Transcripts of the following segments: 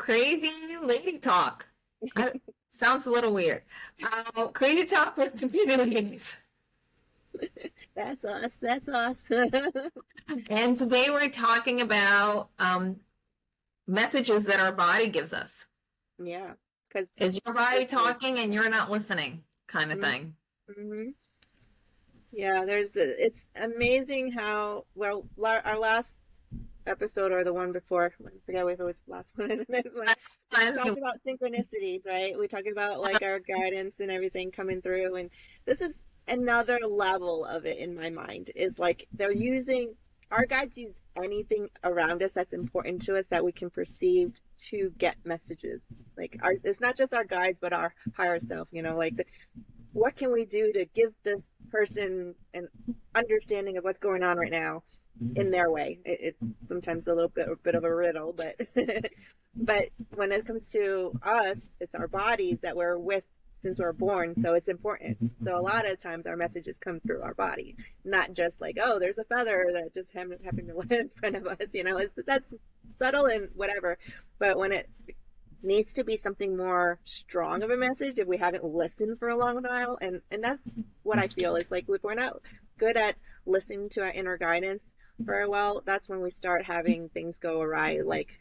crazy lady talk. Sounds a little weird. Crazy talk with two crazy ladies. That's us. That's us. And today we're talking about messages that our body gives us. Yeah, because Is your body talking and you're not listening, kind of thing. mm-hmm. Yeah, it's amazing how well our last episode or the one before, I forget if it was the last one or the next one. We talked about synchronicities, right? We talked about like our guidance and everything coming through, and this is another level of it in my mind. Is like they're using our guides use anything around us that's important to us that we can perceive to get messages. Like it's not just our guides, but our higher self. You know, like what can we do to give this person an understanding of what's going on right now in their way? It's sometimes a bit of a riddle, but but when it comes to us, it's our bodies that we're with since we're born, so it's important. So a lot of times our messages come through our body, not just like, oh, there's a feather that just happened to land in front of us. You know, that's subtle and whatever, but when it needs to be something more strong of a message, if we haven't listened for a long while, and that's what I feel is like if we're not good at listening to our inner guidance very well, that's when we start having things go awry, like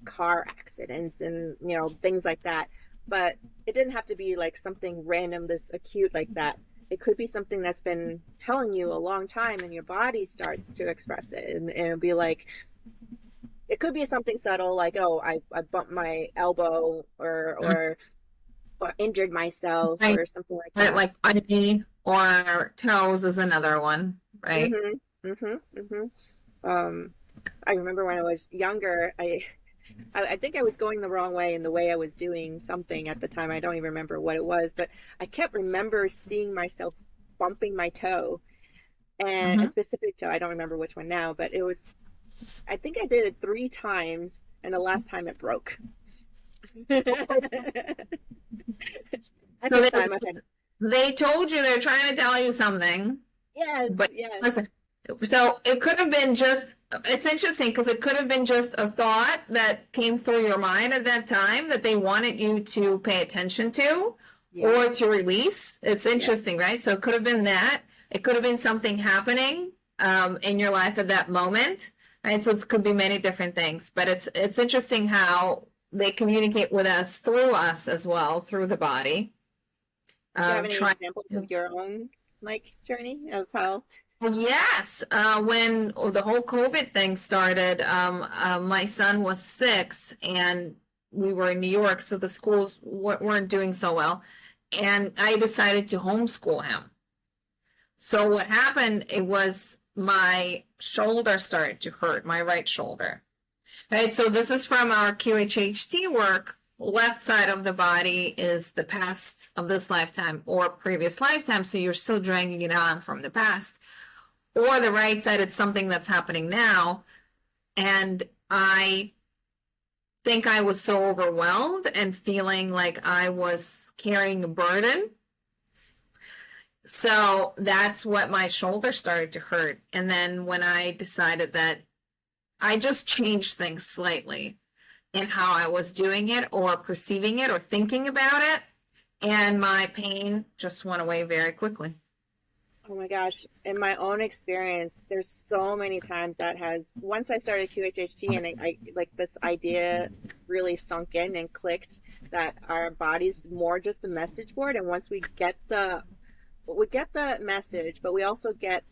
car accidents and things like that. But it didn't have to be like something random this acute like that. It could be something that's been telling you a long time and your body starts to express it, and it'll be like, it could be something subtle like, oh, I bumped my elbow or injured myself Right. or something like that. Like knee or toes is another one, right? I remember when I was younger, I think I was going the wrong way in the way I was doing something at the time. I don't even remember what it was, but I kept remember seeing myself bumping my toe, and a specific toe. I don't remember which one now, but it was, I think I did it 3 times, and the last time it broke. At So the time I had, they told you they're trying to tell you something, yes, but yes. listen. So it could have been just, it's interesting because it could have been just a thought that came through your mind at that time that they wanted you to pay attention to or to release. It's interesting, right? So it could have been that. It could have been something happening in your life at that moment, right? So it could be many different things, but it's interesting how they communicate with us through us as well, through the body. Do you have any examples of your own journey of how? Yes, when the whole COVID thing started, my son was 6 and we were in New York, so the schools weren't doing so well. And I decided to homeschool him. So what happened, it was my shoulder started to hurt, my right shoulder. Right, so this is from our QHHT work. Left side of the body is the past of this lifetime or previous lifetime, so you're still dragging it on from the past. Or the right side, it's something that's happening now. And I think I was so overwhelmed and feeling like I was carrying a burden. So that's what my shoulder started to hurt. And then when I decided that I just changed things slightly in how I was doing it or perceiving it or thinking about it, and my pain just went away very quickly. Oh my gosh, in my own experience, there's so many times that once I started QHHT and I like this idea really sunk in and clicked that our body's more just a message board. And once we get the message, but we also get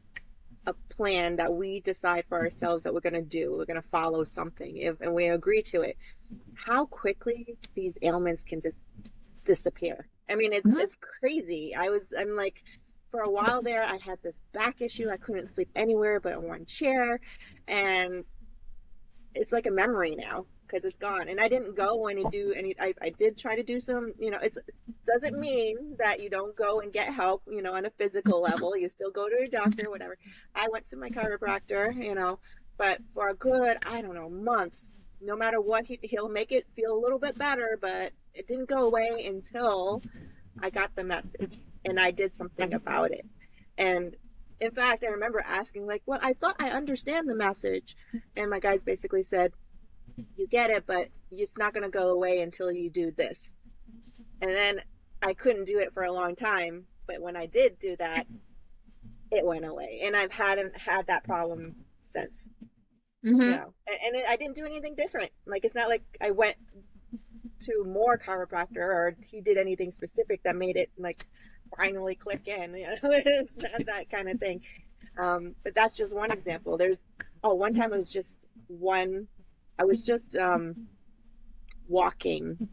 a plan that we decide for ourselves that we're going to do. We're going to follow something and we agree to it. How quickly these ailments can just disappear. I mean, it's crazy. I'm like, for a while there, I had this back issue. I couldn't sleep anywhere but in one chair. And it's like a memory now because it's gone. And I didn't go and do any, I did try to do some, it doesn't mean that you don't go and get help, on a physical level. You still go to your doctor, whatever. I went to my chiropractor, but for a good, I don't know, months, no matter what, he'll make it feel a little bit better, but it didn't go away until I got the message and I did something about it. And in fact, I remember asking, like, well, I thought I understand the message. And my guides basically said, you get it, but it's not going to go away until you do this. And then I couldn't do it for a long time, but when I did do that, it went away, and I've hadn't had that problem since. Mm-hmm. I didn't do anything different. Like, it's not like I went to more chiropractor or he did anything specific that made it like finally click in. It's not that kind of thing. But that's just one example. There's one time I was just walking,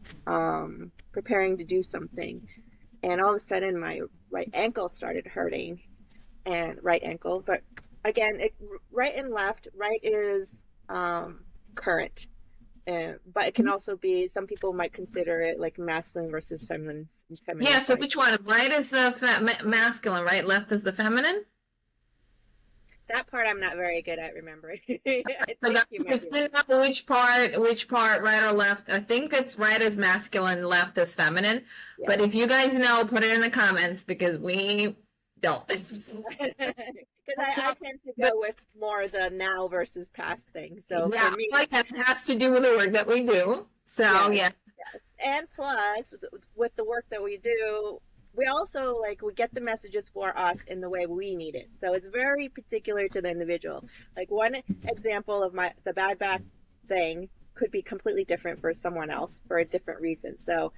preparing to do something, and all of a sudden my right ankle started hurting, and right ankle, but again, right and left. Right is current, but it can also be, some people might consider it like masculine versus feminine Yeah, so side. which one? Right is the masculine, right? Left is the feminine? That part I'm not very good at remembering. I So think that, you might be right. depending on which part, right or left. I think it's right is masculine, left is feminine. Yeah. But if you guys know, put it in the comments because we don't. Because I tend to go with more the now versus past thing. So Yeah, for me, like that has to do with the work that we do. So yes, yeah. yes. And plus, with the work that we do, we also like, we get the messages for us in the way we need it. So it's very particular to the individual. Like, one example of the bad back thing could be completely different for someone else for a different reason. So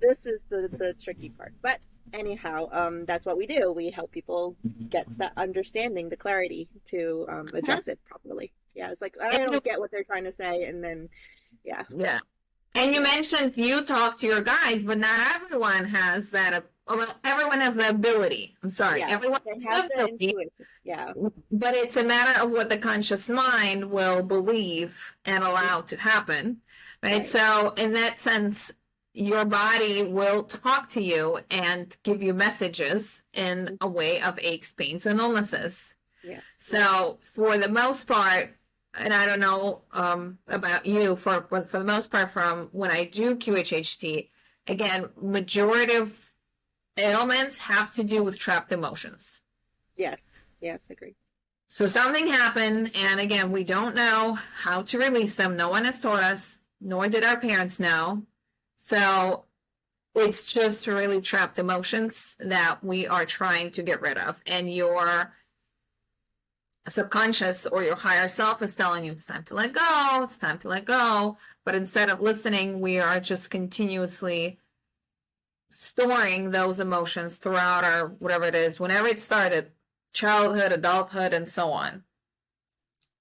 this is the tricky part. But anyhow, that's what we do. We help people get the understanding, the clarity to address it properly. Yeah, it's like, I don't get what they're trying to say, and then yeah. Yeah. And you mentioned you talk to your guides, but not everyone has that. Well, everyone has the ability. I'm sorry, Yeah, everyone they has have the the ability, intuition. Yeah. but it's a matter of what the conscious mind will believe and allow to happen, right? Right. So, in that sense, your body will talk to you and give you messages in a way of aches, pains, and illnesses. Yeah. So, for the most part, and I don't know about you, for the most part, from when I do QHHT, again, majority of ailments have to do with trapped emotions. Yes. Yes, agree. So something happened, and again, we don't know how to release them. No one has taught us, nor did our parents know. So it's just really trapped emotions that we are trying to get rid of. And your subconscious or your higher self is telling you it's time to let go, it's time to let go. But instead of listening, we are just continuously storing those emotions throughout our whatever it is, whenever it started, childhood, adulthood, and so on.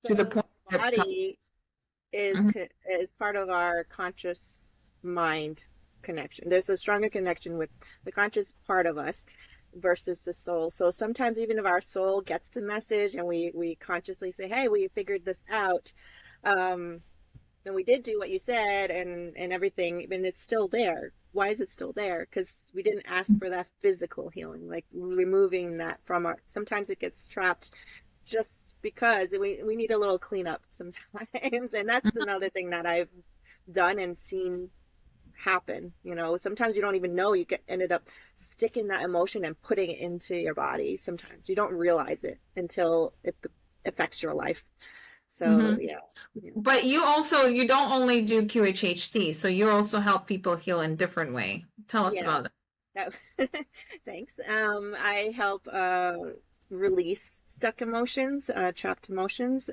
So To the point the body is part of our conscious mind connection. There's a stronger connection with the conscious part of us versus the soul. So sometimes, even if our soul gets the message and we consciously say, hey, we figured this out, and we did do what you said and everything, and it's still there. Why is it still there? Because we didn't ask for that physical healing, like removing that from our, sometimes it gets trapped just because we need a little cleanup sometimes. And that's another thing that I've done and seen happen. Sometimes you don't even know you ended up sticking that emotion and putting it into your body. Sometimes you don't realize it until it affects your life. So yeah. But you don't only do QHHT, so you also help people heal in different way. Tell us about that. Thanks. I help release stuck emotions, trapped emotions.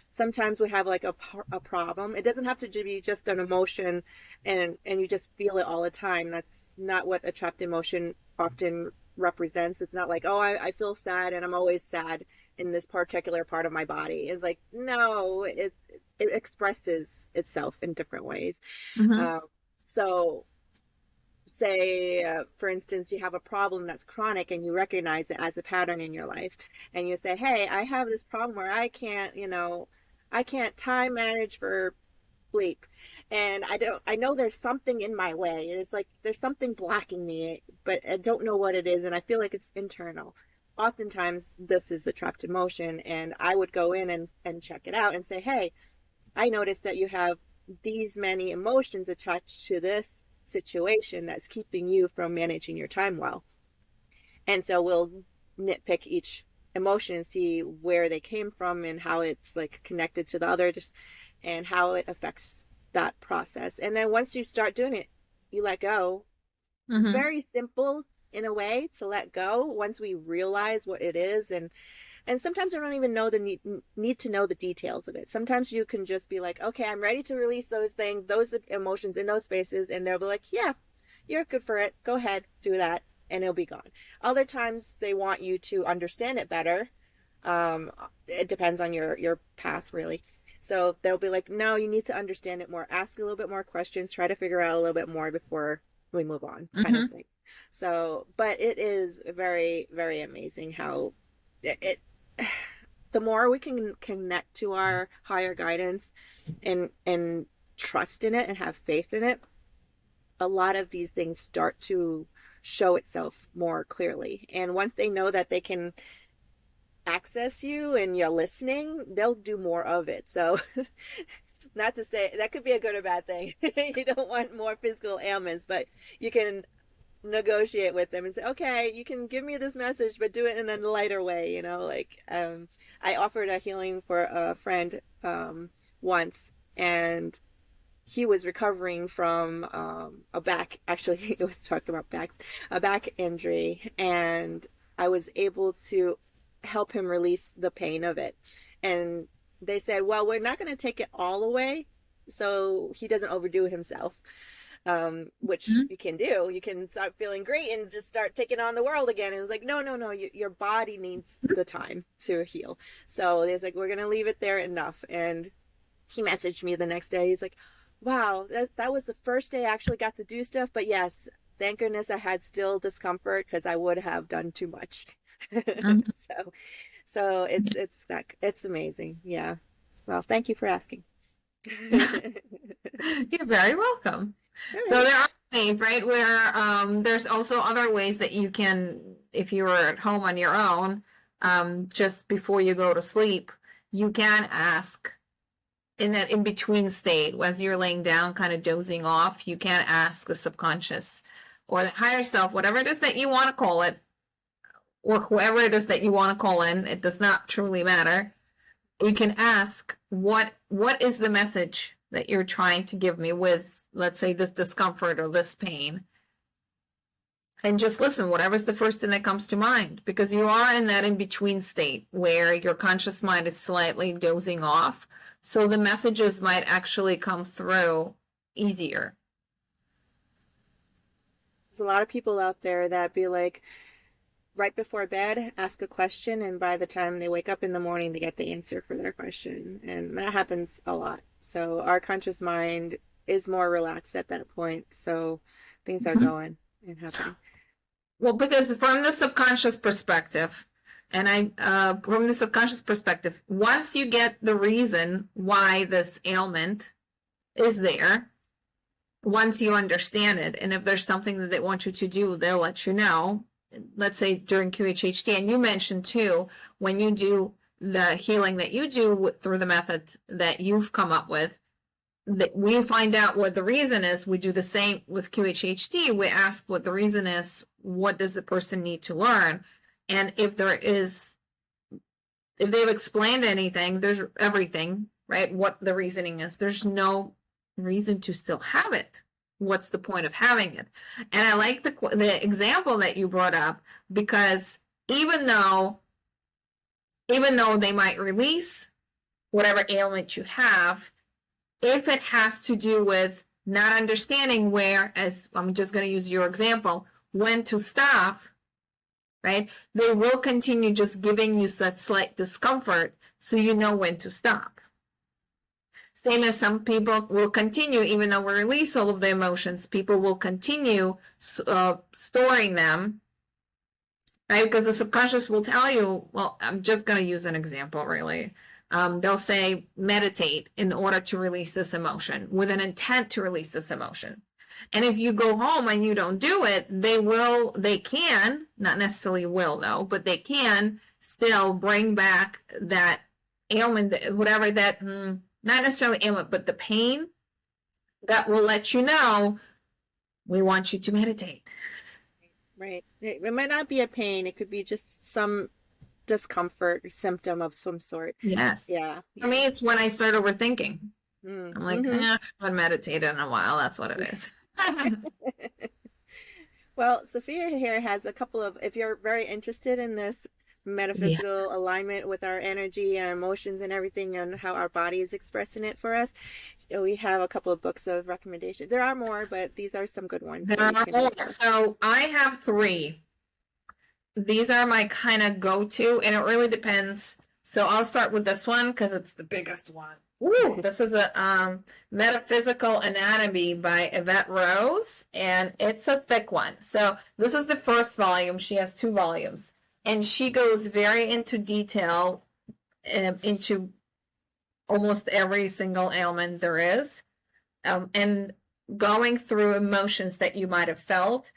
Sometimes we have like a problem. It doesn't have to be just an emotion and you just feel it all the time. That's not what a trapped emotion often represents. It's not like, oh, I feel sad and I'm always sad in this particular part of my body. It's like, no, it expresses itself in different ways. So say, for instance, you have a problem that's chronic and you recognize it as a pattern in your life, and you say, hey, I have this problem where I can't time manage for bleep, and I know there's something in my way. It's like there's something blocking me, but I don't know what it is, and I feel like it's internal. Oftentimes this is a trapped emotion, and I would go in and check it out and say, hey, I noticed that you have these many emotions attached to this situation that's keeping you from managing your time well. And so we'll nitpick each emotion and see where they came from and how it's like connected to the other. and how it affects that process. And then once you start doing it, you let go. Mm-hmm. Very simple in a way to let go once we realize what it is. And sometimes I don't even know the need to know the details of it. Sometimes you can just be like, okay, I'm ready to release those things, those emotions in those spaces. And they'll be like, yeah, you're good for it. Go ahead, do that. And it'll be gone. Other times they want you to understand it better. It depends on your path, really. So they'll be like, no, you need to understand it more. Ask a little bit more questions. Try to figure out a little bit more before we move on, kind of Mm-hmm. thing. So, but it is very, very amazing how it the more we can connect to our higher guidance and trust in it and have faith in it, a lot of these things start to show itself more clearly. And once they know that they can access you and you're listening, they'll do more of it. So not to say that could be a good or bad thing. You don't want more physical ailments, but you can negotiate with them and say, okay, you can give me this message, but do it in a lighter way. Like I offered a healing for a friend once, and he was recovering from a back, actually it was talking about backs, a back injury, and I was able to help him release the pain of it. And they said, well, we're not going to take it all away so he doesn't overdo himself, which Mm-hmm. you can do. You can start feeling great and just start taking on the world again. And it's like, no, your body needs the time to heal. So it's like, we're going to leave it there enough. And he messaged me the next day. He's like, wow, that was the first day I actually got to do stuff. But yes, thank goodness I had still discomfort because I would have done too much. Mm-hmm. So it's amazing. Yeah. Well, thank you for asking. You're very welcome. All So right. there are ways, right, where there's also other ways that you can, if you were at home on your own, just before you go to sleep, you can ask in that in between state, as you're laying down, kind of dozing off, you can ask the subconscious or the higher self, whatever it is that you want to call it, or whoever it is that you want to call in. It does not truly matter. You can ask what is the message that you're trying to give me with, let's say, this discomfort or this pain, and just listen, whatever's the first thing that comes to mind, because you are in that in between state where your conscious mind is slightly dozing off, so the messages might actually come through easier. There's a lot of people out there that be like, right before bed, ask a question, and by the time they wake up in the morning, they get the answer for their question. And that happens a lot. So our conscious mind is more relaxed at that point. So things are Mhm. going and happening. Well, because from the subconscious perspective, from the subconscious perspective, once you get the reason why this ailment is there, once you understand it, and if there's something that they want you to do, they'll let you know. Let's say during QHHT, and you mentioned too, when you do the healing that you do through the method that you've come up with, that we find out what the reason is. We do the same with QHHT. We ask what the reason is. What does the person need to learn? And if they've explained anything, there's everything, right? What the reasoning is. There's no reason to still have it. What's the point of having it? And I like the example that you brought up, because even though they might release whatever ailment you have, if it has to do with not understanding where, as I'm just going to use your example, when to stop, right? They will continue just giving you that slight discomfort so you know when to stop. Same as some people will continue, even though we release all of the emotions, people will continue storing them, right? Because the subconscious will tell you, well, I'm just going to use an example, really. They'll say, meditate in order to release this emotion, with an intent to release this emotion. And if you go home and you don't do it, they can, not necessarily will though, but they can still bring back that ailment, whatever that, not necessarily ailment, but the pain that will let you know, we want you to meditate. Right. It might not be a pain. It could be just some discomfort or symptom of some sort. Yes. Yeah. For me, it's when I start overthinking. I'm like, Mm-hmm. I haven't meditated in a while. That's what it is. Well, Sophia here has a couple of, if you're very interested in this Yeah. metaphysical alignment with our energy, our emotions, and everything, and how our body is expressing it for us, we have a couple of books of recommendations. There are more, but these are some good ones There that you are can more. look for. So I have three. These are my kind of go-to, and it really depends. So I'll start with this one because it's the biggest one. Ooh, this is a Metaphysical Anatomy by Yvette Rose, and it's a thick one. So this is the first volume. She has two volumes, and she goes very into detail into almost every single ailment there is, and going through emotions that you might have felt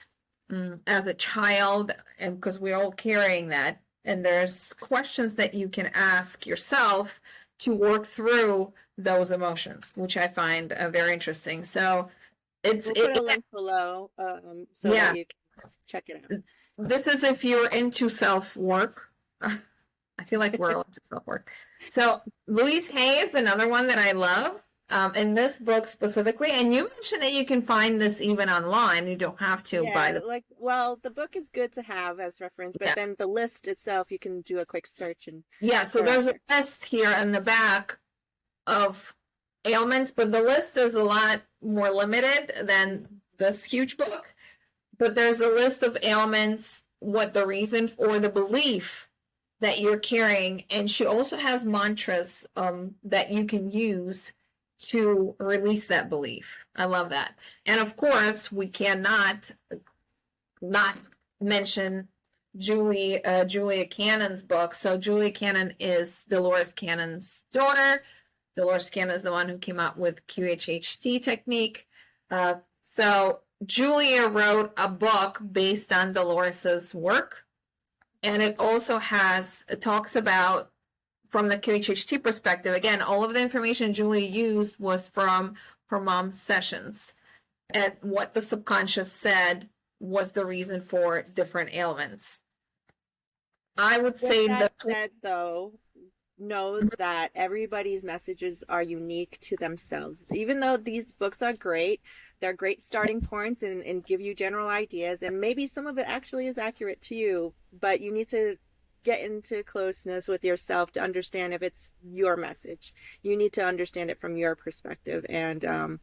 as a child, and because we're all carrying that, and there's questions that you can ask yourself to work through those emotions, which I find very interesting. So We'll put a link below so yeah, that you can check it out. this is if you're into self work. I feel like we're all into self work. So Louise Hay is another one that I love. In this book specifically, and you mentioned that you can find this even online. You don't have to buy Yeah, the like, well, the book is good to have as reference, but yeah. then the list itself, you can do a quick search and Yeah, so they're out there's a there. list here in the back of ailments, but the list is a lot more limited than this huge book. But there's a list of ailments, what the reason for the belief that you're carrying, and she also has mantras that you can use to release that belief. I love that. And of course, we cannot not mention Julia Cannon's book. So Julia Cannon is Dolores Cannon's daughter. Dolores Cannon is the one who came up with QHHT technique. So Julia wrote a book based on Dolores's work, and it also it talks about from the QHHT perspective. Again, all of the information Julia used was from her mom's sessions, and what the subconscious said was the reason for different ailments. I would With say that that said, though, know that everybody's messages are unique to themselves. Even though these books are great, they're great starting points and give you general ideas, and maybe some of it actually is accurate to you, but you need to get into closeness with yourself to understand if it's your message. You need to understand it from your perspective. And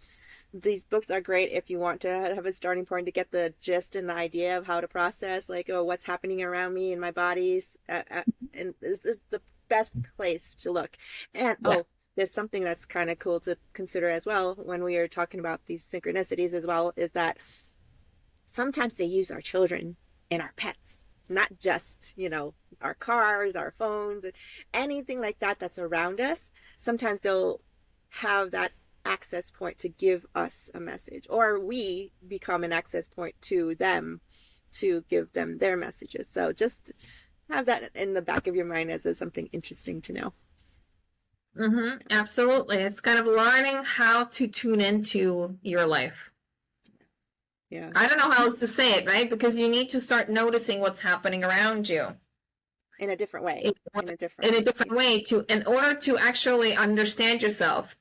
these books are great if you want to have a starting point to get the gist and the idea of how to process, like, oh, what's happening around me in my bodies. And this is the best place to look. And yeah. oh, there's something that's kind of cool to consider as well when we are talking about these synchronicities as well, is that sometimes they use our children and our pets, not just, our cars, our phones, anything like that that's around us. Sometimes they'll have that access point to give us a message, or we become an access point to them to give them their messages. So just have that in the back of your mind as something interesting to know. Absolutely. It's kind of learning how to tune into your life. Yeah. I don't know how else to say it, right? Because you need to start noticing what's happening around you In a different way. in a different way in order to actually understand yourself.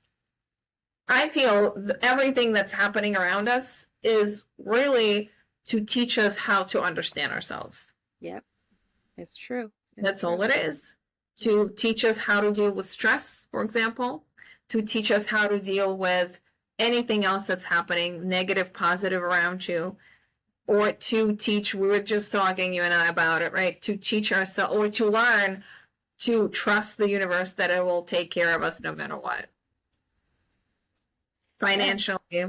I feel everything that's happening around us is really to teach us how to understand ourselves. Yep. It's true. That's all it is. To teach us how to deal with stress, for example, to teach us how to deal with anything else that's happening, negative, positive around you, or to teach, we were just talking, you and I, about it, right? To teach ourselves, or to learn to trust the universe that it will take care of us no matter what. Financially,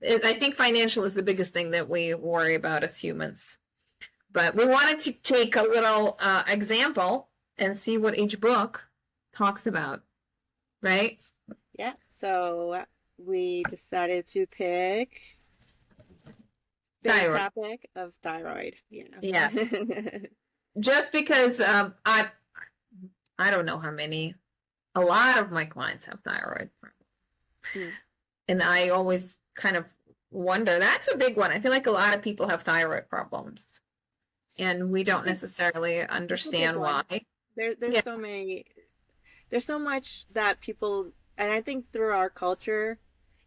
I think financial is the biggest thing that we worry about as humans. But we wanted to take a little example and see what each book talks about, right? Yeah. So we decided to pick the topic of thyroid. Yeah. Yes. Just because I don't know how many, a lot of my clients have thyroid problems. And I always kind of wonder, that's a big one. I feel like a lot of people have thyroid problems, and we don't necessarily understand why. There's so many, there's so much that people and I think through our culture,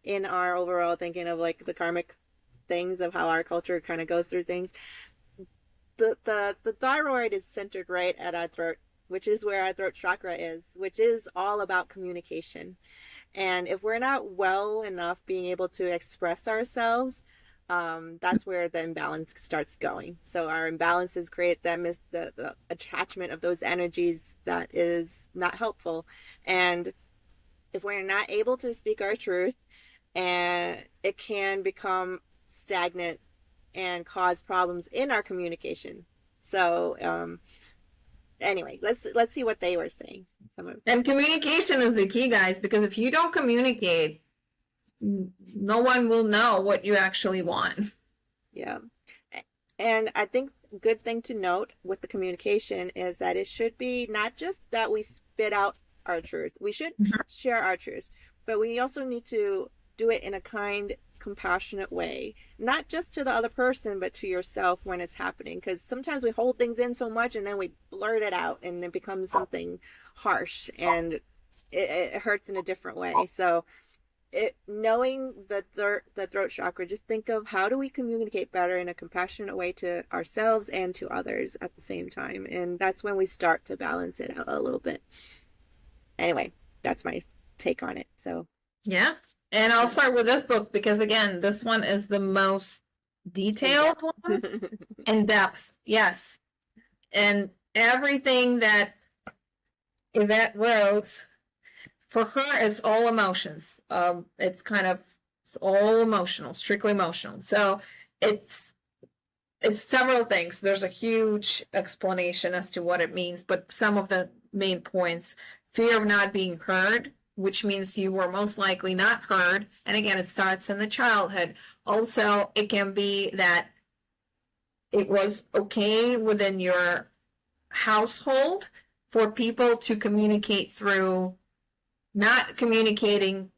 in our overall thinking of like the karmic things of how our culture kind of goes through things, the thyroid is centered right at our throat, which is where our throat chakra is, which is all about communication. And if we're not well enough being able to express ourselves, that's where the imbalance starts going. So our imbalances create them is the attachment of those energies that is not helpful. And if we're not able to speak our truth, and it can become stagnant and cause problems in our communication. So anyway, let's see what they were saying. And communication is the key, guys, because if you don't communicate, no one will know what you actually want. Yeah. And I think a good thing to note with the communication is that it should be not just that we spit out our truth. We should share our truth, but we also need to do it in a kind, compassionate way, not just to the other person, but to yourself when it's happening. Because sometimes we hold things in so much and then we blurt it out and it becomes something harsh and it hurts in a different way. So knowing the throat chakra, just think of how do we communicate better in a compassionate way to ourselves and to others at the same time. And that's when we start to balance it out a little bit. Anyway, that's my take on it. So yeah. And I'll start with this book because, again, this one is the most detailed one. In depth, yes. And everything that Yvette wrote, for her, it's all emotions. It's all emotional, strictly emotional. So it's several things. There's a huge explanation as to what it means, but some of the main points: fear of not being heard, which means you were most likely not heard. And again, it starts in the childhood. Also, it can be that it was okay within your household for people to communicate through not communicating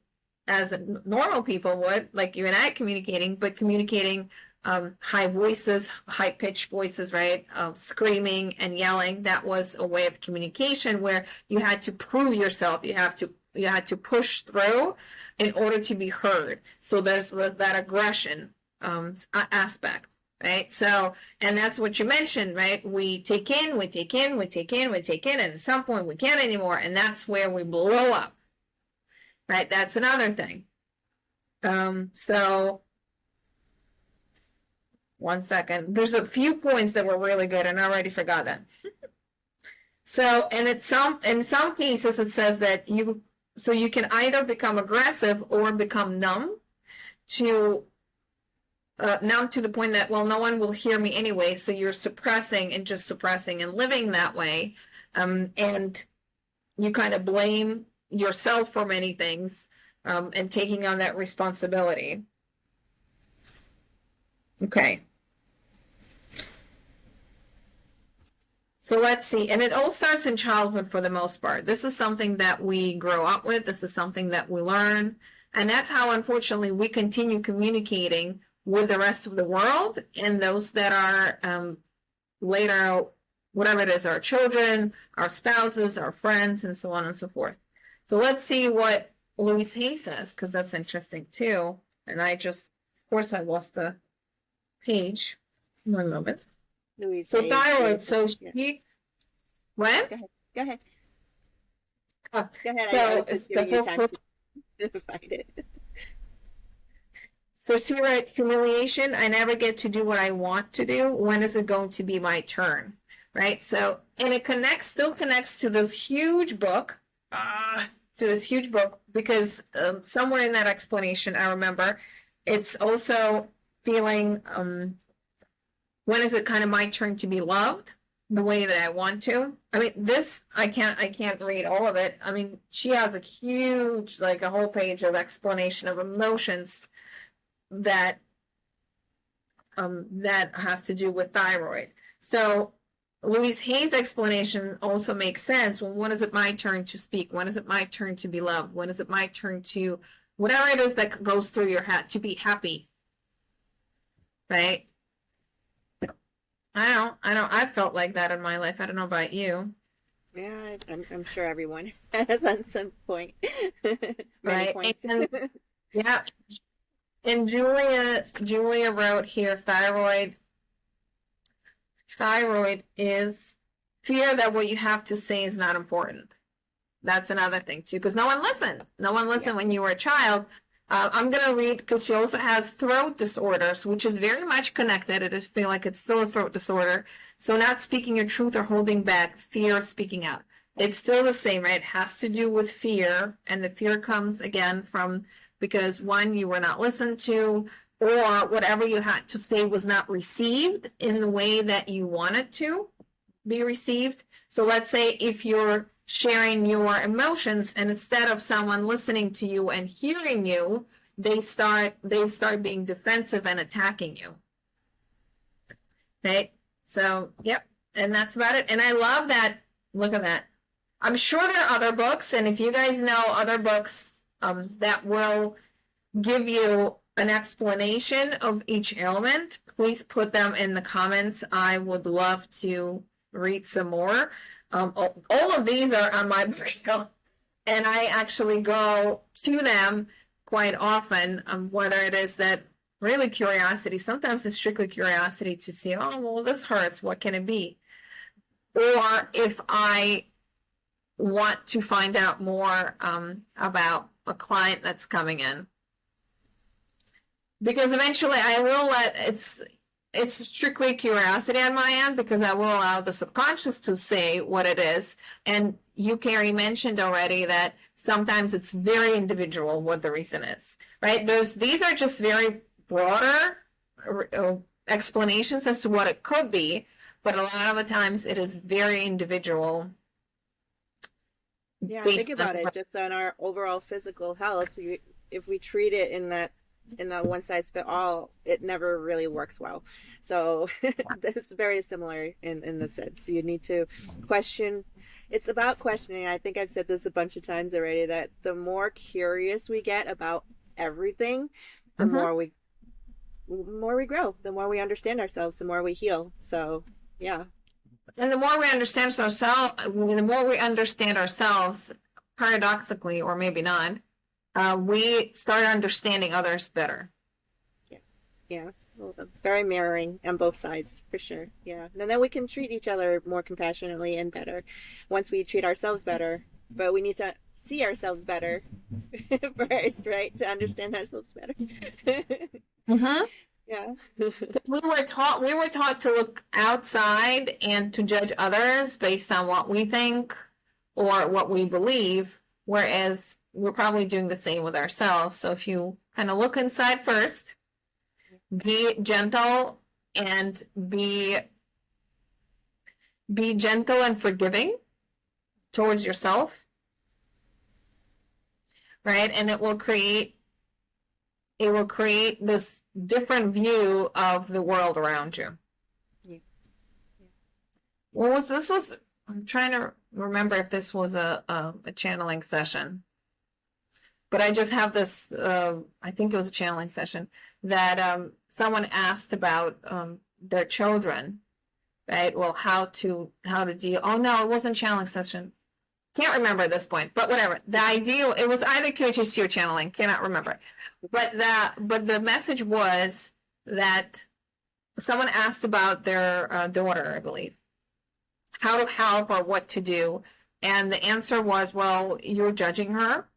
as normal people would, like you and I communicating, but communicating high voices, high pitched voices, right? Screaming and yelling. That was a way of communication where you had to prove yourself. You had to push through in order to be heard. So there's that aggression aspect, right? So, and that's what you mentioned, right? We take in, and at some point we can't anymore, and that's where we blow up, right? That's another thing. So one second. There's a few points that were really good, and I already forgot them. So, and in some cases, it says that you can either become aggressive or become numb to the point that, well, no one will hear me anyway. So you're suppressing and living that way. And you kind of blame yourself for many things, and taking on that responsibility. Okay. So let's see. And it all starts in childhood for the most part. This is something that we grow up with. This is something that we learn. And that's how, unfortunately, we continue communicating with the rest of the world and those that are later, whatever it is, our children, our spouses, our friends, and so on and so forth. So let's see what Louise Hay says, because that's interesting too. And of course, I lost the page. One moment. Louise So Hay, thyroid. So yeah. What? Go ahead. Go ahead. So I was just giving you time to find it. So she writes, humiliation. I never get to do what I want to do. When is it going to be my turn? Right. So, and it still connects to this huge book. Because somewhere in that explanation, I remember it's also feeling, when is it kind of my turn to be loved the way that I want to? I mean, I can't read all of it. I mean, she has a huge, like a whole page of explanation of emotions that has to do with thyroid. So Louise Hay's explanation also makes sense. Well, when is it my turn to speak? When is it my turn to be loved? When is it my turn to, whatever it is that goes through your head, to be happy? Right? I don't. I've felt like that in my life. I don't know about you. Yeah, I'm sure everyone has on some point. Many right? points. And yeah, and Julia wrote here, thyroid is fear that what you have to say is not important. That's another thing too, because no one listened. No one listened Yeah. when you were a child. I'm gonna read because she also has throat disorders, which is very much connected. I just feel like it's still a throat disorder. So not speaking your truth or holding back, fear of speaking out. It's still the same, right? It has to do with fear, and the fear comes again from because one, you were not listened to, or whatever you had to say was not received in the way that you wanted to be received. So let's say if you're sharing your emotions and instead of someone listening to you and hearing you, they start being defensive and attacking you. Okay. So, yep. And that's about it. And I love that. Look at that. I'm sure there are other books, and if you guys know other books that will give you an explanation of each element, please put them in the comments. I would love to read some more. All of these are on my bookshelf, and I actually go to them quite often, whether it is that really curiosity, sometimes it's strictly curiosity to see, oh, well, this hurts, what can it be? Or if I want to find out more about a client that's coming in. Because eventually I will let it's strictly curiosity on my end because I will allow the subconscious to say what it is. And you, Carrie, mentioned already that sometimes it's very individual what the reason is, right? These are just very broader explanations as to what it could be, but a lot of the times it is very individual. Yeah, think about it. Just on our overall physical health, if we treat it in that one size fit all, it never really works well. So it's very similar in the sense you need to question. It's about questioning. I think I've said this a bunch of times already, that the more curious we get about everything, the more we grow, the more we understand ourselves, the more we heal. So yeah. And the more we understand ourselves, paradoxically, or maybe not, we start understanding others better. Yeah. Well, very mirroring on both sides, for sure. Yeah. And then we can treat each other more compassionately and better once we treat ourselves better. But we need to see ourselves better first, right? To understand ourselves better. Mm-hmm. Yeah. we were taught to look outside and to judge others based on what we think or what we believe, whereas we're probably doing the same with ourselves. So if you kind of look inside first, be gentle and be gentle and forgiving towards yourself, right? And it will create this different view of the world around you. Yeah. I'm trying to remember if this was a channeling session, but I just have this, I think it was a channeling session that someone asked about their children, right? Well, how to deal. Oh no, it wasn't a channeling session. Can't remember at this point, but whatever. The ideal, it was either QHHT or channeling, cannot remember. But the message was that someone asked about their daughter, I believe, how to help or what to do. And the answer was, well, you're judging her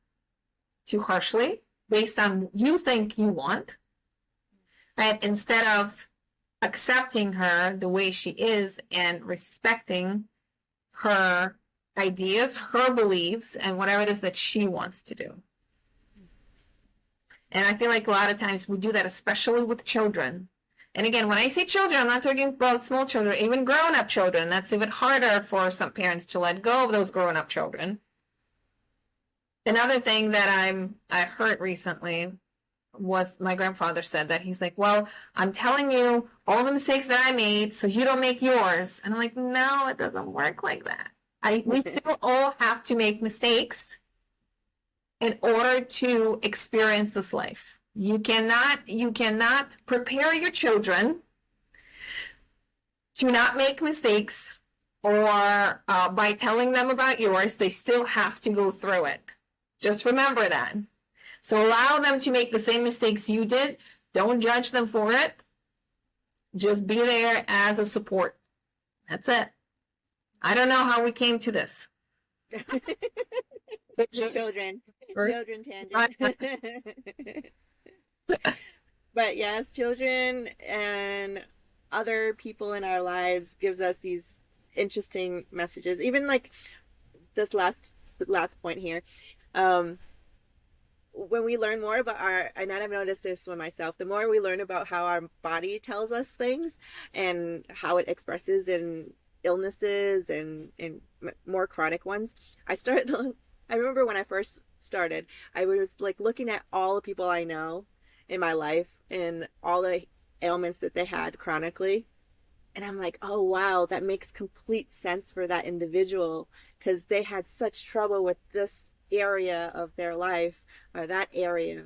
too harshly based on you think you want, right? Instead of accepting her the way she is and respecting her ideas, her beliefs, and whatever it is that she wants to do. And I feel like a lot of times we do that, especially with children. And again, when I say children, I'm not talking about small children, even grown-up children. That's even harder for some parents to let go of those grown-up children. Another thing that I heard recently was my grandfather said that he's like, well, I'm telling you all the mistakes that I made so you don't make yours. And I'm like, no, it doesn't work like that. We still all have to make mistakes in order to experience this life. You cannot prepare your children to not make mistakes or by telling them about yours, they still have to go through it. Just remember that. So allow them to make the same mistakes you did. Don't judge them for it. Just be there as a support. That's it. I don't know how we came to this. Children tangent. But yes, children and other people in our lives gives us these interesting messages. Even like this last point here, when we learn more about and I've noticed this with myself, the more we learn about how our body tells us things and how it expresses in illnesses and more chronic ones, I remember when I first started, I was like looking at all the people I know in my life and all the ailments that they had chronically. And I'm like, oh, wow, that makes complete sense for that individual because they had such trouble with this area of their life or that area.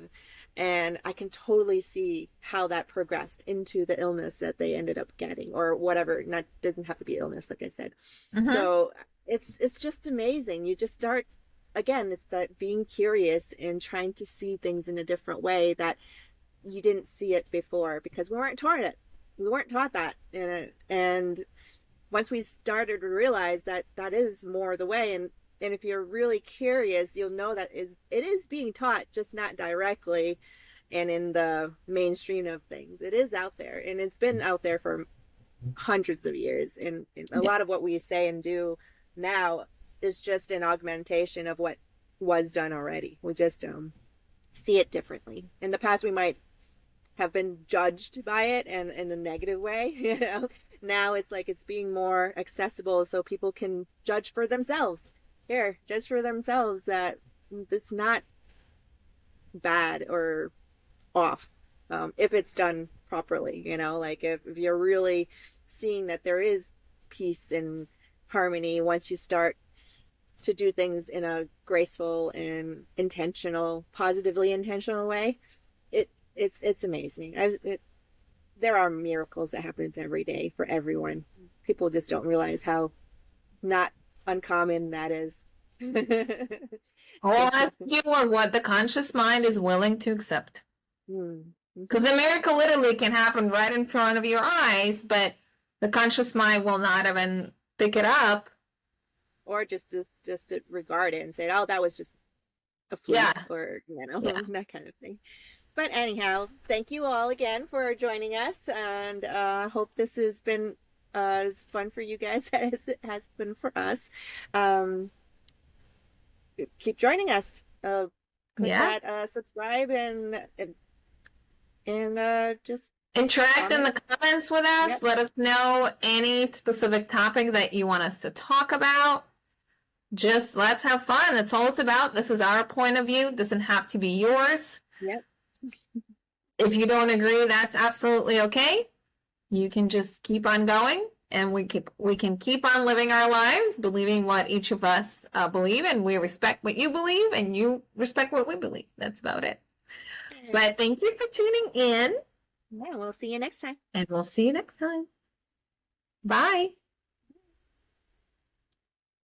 And I can totally see how that progressed into the illness that they ended up getting or whatever. Doesn't have to be illness, like I said. So it's just amazing. You just start, again, it's that being curious and trying to see things in a different way that you didn't see it before because we weren't taught it. We weren't taught that. And once we started to realize that that is more the way, and if you're really curious, you'll know that it is being taught, just not directly and in the mainstream of things. It is out there, and it's been out there for hundreds of years. And a lot of what we say and do now is just an augmentation of what was done already. We just see it differently. In the past, we might have been judged by it and in a negative way, you know. Now it's like it's being more accessible so people can judge for themselves. Judge for themselves that it's not bad or off if it's done properly, you know, like if you're really seeing that there is peace and harmony once you start to do things in a graceful and intentional, positively intentional way. It's amazing. There are miracles that happen every day for everyone. People just don't realize how not uncommon that is. All has to do with what the conscious mind is willing to accept. Because the miracle literally can happen right in front of your eyes, but the conscious mind will not even pick it up. Or just to regard it and say, oh, that was just a fluke, or, you know, that kind of thing. But anyhow, thank you all again for joining us, and hope this has been as fun for you guys as it has been for us. Keep joining us. Click that subscribe and just interact in the comments with us. Let us know any specific topic that you want us to talk about. Just let's have fun. That's all it's about. This is our point of view. It doesn't have to be yours. If you don't agree, that's absolutely okay. You can just keep on going, and we can keep on living our lives, believing what each of us believe, and we respect what you believe, and you respect what we believe. That's about it. But thank you for tuning in. Yeah, we'll see you next time. And we'll see you next time. Bye.